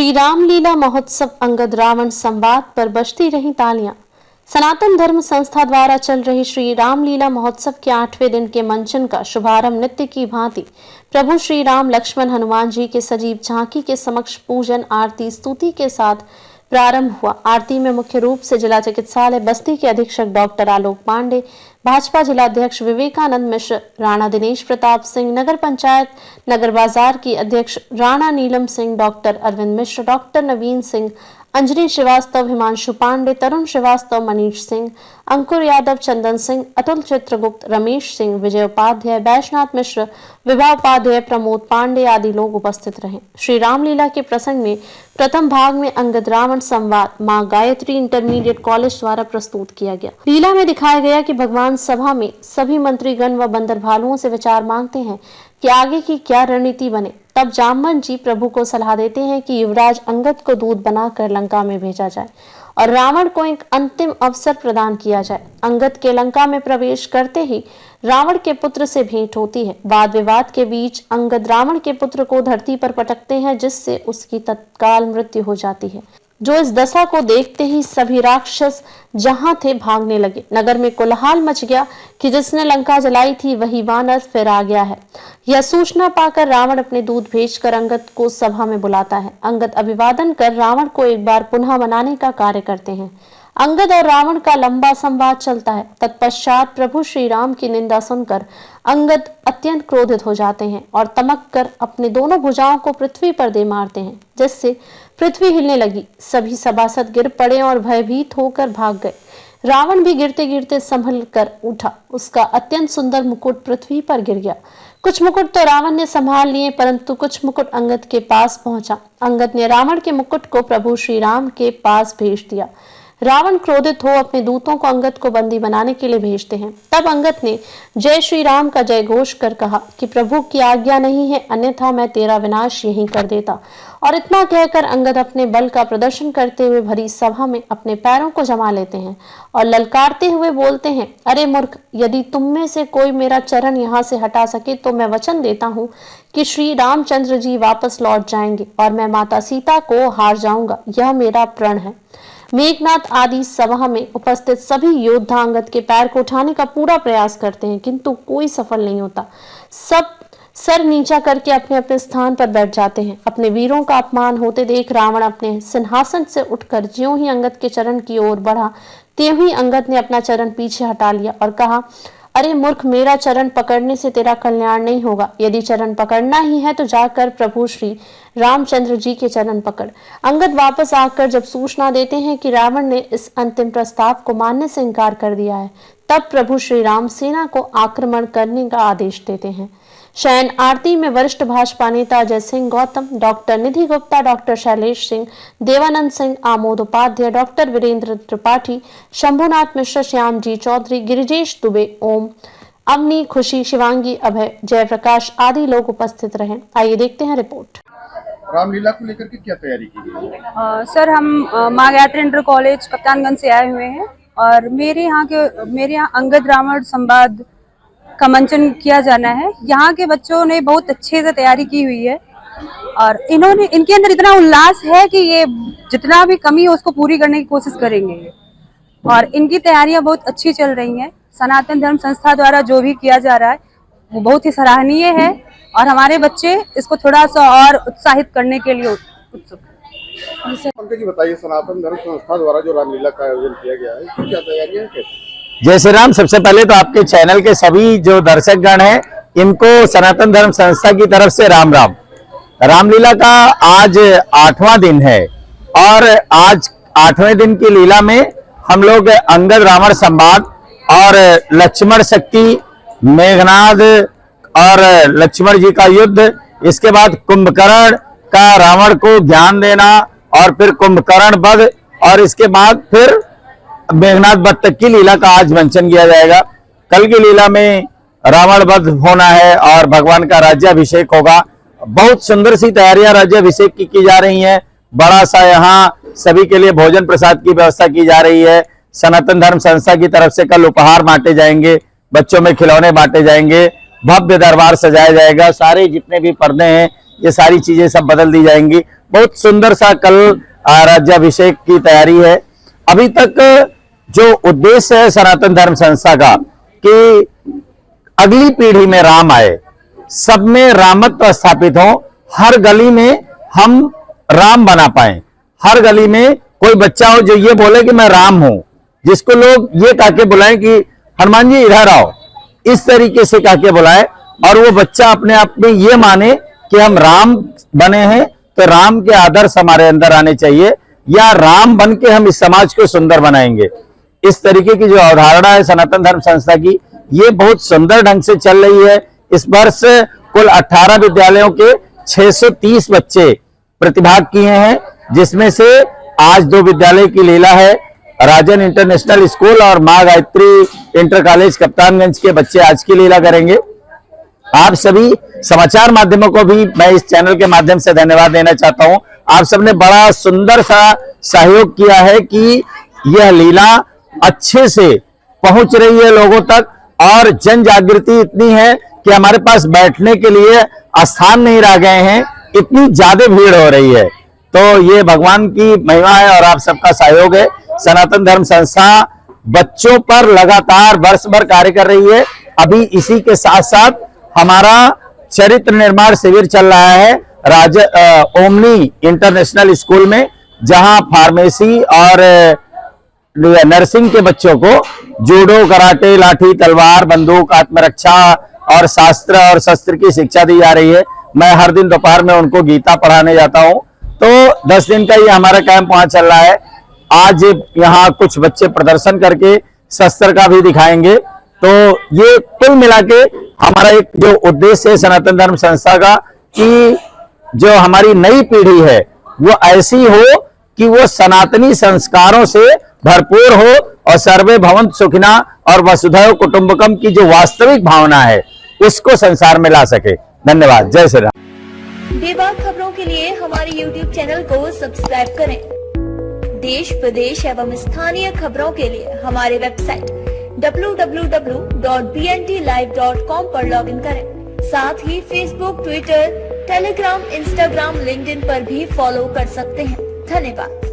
श्री रामलीला महोत्सव अंगद रावण संवाद पर बजती रही तालियां। सनातन धर्म संस्था द्वारा चल रही श्री रामलीला महोत्सव के 8वें दिन के मंचन का शुभारंभ नित्य की भांति प्रभु श्री राम लक्ष्मण हनुमान जी के सजीव झांकी के समक्ष पूजन आरती स्तुति के साथ प्रारंभ हुआ। आरती में मुख्य रूप से जिला चिकित्सालय बस्ती के अधीक्षक डॉक्टर आलोक पांडे, भाजपा जिलाध्यक्ष विवेकानंद मिश्र, राणा दिनेश प्रताप सिंह, नगर पंचायत नगर बाजार की अध्यक्ष राणा नीलम सिंह, डॉक्टर अरविंद मिश्र, डॉक्टर नवीन सिंह, अंजलि श्रीवास्तव, हिमांशु पांडे, तरुण श्रीवास्तव, मनीष सिंह, अंकुर यादव, चंदन सिंह, अतुल चित्रगुप्त, रमेश सिंह, विजय उपाध्याय, वैश्वनाथ मिश्र, विभा उपाध्याय, प्रमोद पांडे आदि लोग उपस्थित रहे। श्री रामलीला के प्रसंग में प्रथम भाग में अंगद रावण संवाद मां गायत्री इंटरमीडिएट कॉलेज द्वारा प्रस्तुत किया गया। लीला में दिखाया गया कि भगवान सभा में सभी मंत्रीगण व बंदर भालुओं से विचार मांगते हैं कि आगे की क्या रणनीति बने। तब जामवन जी प्रभु को सलाह देते हैं कि युवराज अंगद को दूत बनाकर लंका में भेजा जाए और रावण को एक अंतिम अवसर प्रदान किया जाए। अंगद के लंका में प्रवेश करते ही रावण के पुत्र से भेंट होती है। वाद विवाद के बीच अंगद रावण के पुत्र को धरती पर पटकते हैं, जिससे उसकी तत्काल मृत्यु हो जाती है। जो इस दशा को देखते ही सभी राक्षस जहां थे भागने लगे। नगर में कोलाहल मच गया कि जिसने लंका जलाई थी वही वानर फिर आ गया है। यह सूचना पाकर रावण अपने दूत भेजकर अंगद को सभा में बुलाता है। अंगद अभिवादन कर रावण को एक बार पुनः मनाने का कार्य करते हैं। अंगद और रावण का लंबा संवाद चलता है। तत्पश्चात प्रभु श्री राम की निंदा सुनकर अंगद अत्यंत क्रोधित हो जाते हैं और तमक कर अपने दोनों भुजाओं को पृथ्वी पर दे मारते हैं, जिससे पृथ्वी हिलने लगी। सभी सभासद गिर पड़े और भयभीत होकर भाग गए। रावण भी गिरते गिरते संभल कर उठा। उसका अत्यंत सुंदर मुकुट पृथ्वी पर गिर गया। कुछ मुकुट तो रावण ने संभाल लिए, परंतु कुछ मुकुट अंगद के पास पहुंचा। अंगद ने रावण के मुकुट को प्रभु श्री राम के पास भेज दिया। रावण क्रोधित हो अपने दूतों को अंगद को बंदी बनाने के लिए भेजते हैं। तब अंगद ने जय श्री राम का जय घोष कर कहा कि प्रभु की आज्ञा नहीं है, अन्यथा मैं तेरा विनाश यहीं कर देता। और इतना कहकर अंगद अपने बल का प्रदर्शन करते हुए भरी सभा में अपने पैरों को जमा लेते हैं और ललकारते हुए बोलते हैं, अरे मूर्ख, यदि तुम में से कोई मेरा चरण यहाँ से हटा सके तो मैं वचन देता हूँ कि श्री रामचंद्र जी वापस लौट जाएंगे और मैं माता सीता को हार जाऊंगा। यह मेरा प्रण है। मेघनाथ आदि सभा में उपस्थित सभी योद्धा अंगद के पैर को उठाने का पूरा प्रयास करते हैं, किंतु कोई सफल नहीं होता। सब सर नीचा करके अपने अपने स्थान पर बैठ जाते हैं। अपने वीरों का अपमान होते देख रावण अपने सिंहासन से उठकर ज्यों ही अंगद के चरण की ओर बढ़ा, त्यों ही अंगद ने अपना चरण पीछे हटा लिया और कहा, अरे मूर्ख, मेरा चरण पकड़ने से तेरा कल्याण नहीं होगा। यदि चरण पकड़ना ही है तो जाकर प्रभु श्री रामचंद्र जी के चरण पकड़। अंगद वापस आकर जब सूचना देते हैं कि रावण ने इस अंतिम प्रस्ताव को मानने से इनकार कर दिया है, तब प्रभु श्री राम सेना को आक्रमण करने का आदेश देते हैं। शयन आरती में वरिष्ठ भाजपा नेता अजय सिंह गौतम, डॉक्टर निधि गुप्ता, डॉक्टर शैलेश सिंह, देवानंद सिंह, आमोद उपाध्याय, डॉक्टर वीरेंद्र त्रिपाठी, शंभुनाथ मिश्र, श्याम जी चौधरी, गिरिजेश दुबे, ओम, अवनी, खुशी, शिवांगी, अभय, जयप्रकाश आदि लोग उपस्थित रहे। आइए देखते हैं रिपोर्ट। रामलीला को लेकर के क्या तैयारी की गई? सर, हम मां गायत्री इंटर कॉलेज कप्तानगंज से आए हुए हैं और मेरे यहाँ अंगद रावण संवाद का मंचन किया जाना है। यहाँ के बच्चों ने बहुत अच्छे से तैयारी की हुई है और इनके अंदर इतना उल्लास है कि ये जितना भी कमी है उसको पूरी करने की कोशिश करेंगे और इनकी तैयारियां बहुत अच्छी चल रही हैं। सनातन धर्म संस्था द्वारा जो भी किया जा रहा है वो बहुत ही सराहनीय है और हमारे बच्चे इसको थोड़ा सा और उत्साहित करने के लिए उत्सुक हैं। पंकज जी बताइए, सनातन धर्म संस्था द्वारा जो रामलीला का आयोजन किया गया है, इसकी क्या तैयारियां हैं? जय श्री राम। सबसे पहले तो आपके चैनल के सभी जो दर्शक गण हैं, इनको सनातन धर्म संस्था की तरफ से राम राम। रामलीला का आज 8वां दिन है और आज 8वें दिन की लीला में हम लोग अंगद रावण संवाद और लक्ष्मण शक्ति, मेघनाद और लक्ष्मण जी का युद्ध, इसके बाद कुंभकर्ण का रावण को ज्ञान देना और फिर कुंभकर्ण वध और इसके बाद फिर मेघनाद वध तक की लीला का आज मंचन किया जाएगा। कल की लीला में रावण वध होना है और भगवान का राज्याभिषेक होगा। बहुत सुंदर सी तैयारियां राज्याभिषेक की जा रही हैं। बड़ा सा यहाँ सभी के लिए भोजन प्रसाद की व्यवस्था की जा रही है। सनातन धर्म संस्था की तरफ से कल उपहार बांटे जाएंगे, बच्चों में खिलौने बांटे जाएंगे, भव्य दरबार सजाया जाएगा। सारे जितने भी पर्दे हैं ये सारी चीजें सब बदल दी जाएंगी। बहुत सुंदर सा कल राज्याभिषेक की तैयारी है। अभी तक जो उद्देश्य है सनातन धर्म संस्था का कि अगली पीढ़ी में राम आए, सब में रामत्व स्थापित हो, हर गली में हम राम बना पाए, हर गली में कोई बच्चा हो जो ये बोले कि मैं राम हूं, जिसको लोग ये कह के बुलाएं कि हनुमान जी इधर आओ, इस तरीके से कह के बुलाए, और वो बच्चा अपने आप में ये माने कि हम राम बने हैं तो राम के आदर्श हमारे अंदर आने चाहिए, या राम बन के हम इस समाज को सुंदर बनाएंगे। इस तरीके की जो अवधारणा है सनातन धर्म संस्था की, ये बहुत सुंदर ढंग से चल रही है। इस वर्ष कुल 18 विद्यालयों के 630 बच्चे प्रतिभाग किए हैं, जिसमें से आज 2 विद्यालय की लीला है। राजन इंटरनेशनल स्कूल और मां गायत्री इंटर कॉलेज कप्तानगंज के बच्चे आज की लीला करेंगे। आप सभी समाचार माध्यमों को भी मैं इस चैनल के माध्यम से धन्यवाद देना चाहता हूं। आप सबने बड़ा सुंदर सा सहयोग किया है कि यह लीला अच्छे से पहुंच रही है लोगों तक, और जन जागृति इतनी है कि हमारे पास बैठने के लिए स्थान नहीं रह गए हैं, इतनी ज्यादा भीड़ हो रही है। तो ये भगवान की महिमा है और आप सबका सहयोग है। सनातन धर्म संस्था बच्चों पर लगातार वर्ष भर कार्य कर रही है। अभी इसी के साथ साथ हमारा चरित्र निर्माण शिविर चल रहा है ओमनी इंटरनेशनल स्कूल में, जहां फार्मेसी और नर्सिंग के बच्चों को जूडो, कराटे, लाठी, तलवार, बंदूक, आत्मरक्षा और शास्त्र और शस्त्र की शिक्षा दी जा रही है। मैं हर दिन दोपहर में उनको गीता पढ़ाने जाता हूं। तो 10 दिन का ये हमारा कैंप वहां चल रहा है। आज यहाँ कुछ बच्चे प्रदर्शन करके शस्त्र का भी दिखाएंगे। तो ये कुल मिला के हमारा एक जो उद्देश्य है सनातन धर्म संस्था का, कि जो हमारी नई पीढ़ी है वो ऐसी हो कि वो सनातनी संस्कारों से भरपूर हो और सर्वे भवन्तु सुखिनः और वसुधैव कुटुंबकम की जो वास्तविक भावना है उसको संसार में ला सके। धन्यवाद। जय श्री राम। बेबाक खबरों के लिए हमारे YouTube चैनल को सब्सक्राइब करें। देश, प्रदेश एवं स्थानीय खबरों के लिए हमारे वेबसाइट www.bntlive.com पर लॉगिन करें। साथ ही Facebook, Twitter, Telegram, Instagram, LinkedIn पर भी फॉलो कर सकते हैं। धन्यवाद।